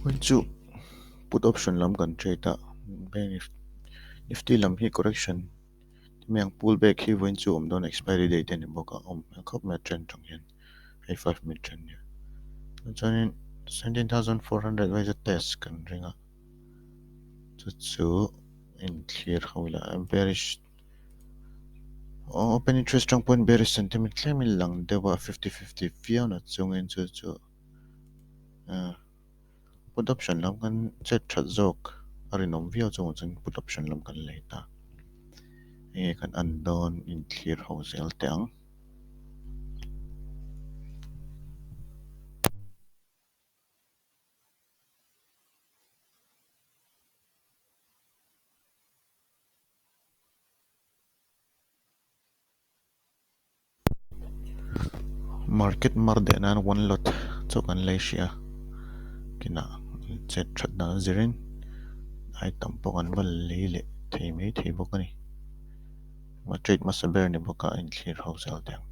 when chu put option lam kan trade ta ben if lam hi correction miang pullback hi when chu don expiry date ni boka khop me trend tong hian ai 5 minute trend ya chuanin 17,400 was a test kan ringa chu in clear hawla bearish open interest strong point bearish sentiment claim lang dewa 50-50 fiona chungin chu put option lam kan chet that jok arinom view chung put option lam kan leita e kan andon in clear wholesale tang market mar de nan one lot chokan leisia kina chet that na zirin ai tampokan bal lele theimei thei bokani ma trade masaber ni boka in clear wholesale tang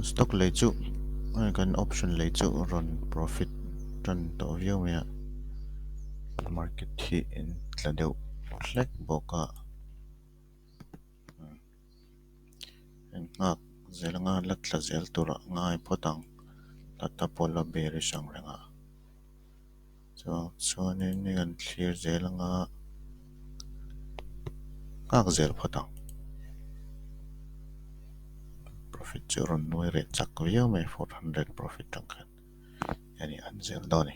stock le chu ai kan option le chu run profit run to view me market hi in tladeu flek boka ngak zelanga latla zel tura ngai potang tata pola bearish ang renga chuanin ni kan clear zelanga ngak zel potang profit chu ron noi re chak view me 400 profit tang kan yani an zel doni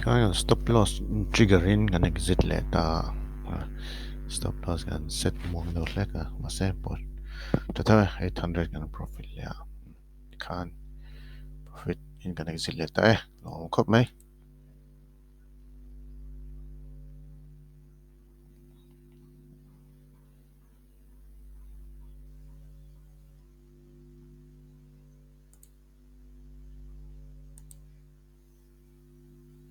Kaya stop loss triggerin kan exit leta stop loss kan set mong no leka mase por tata 800 kan profit ya kan profit in kan exit leta lo khop mai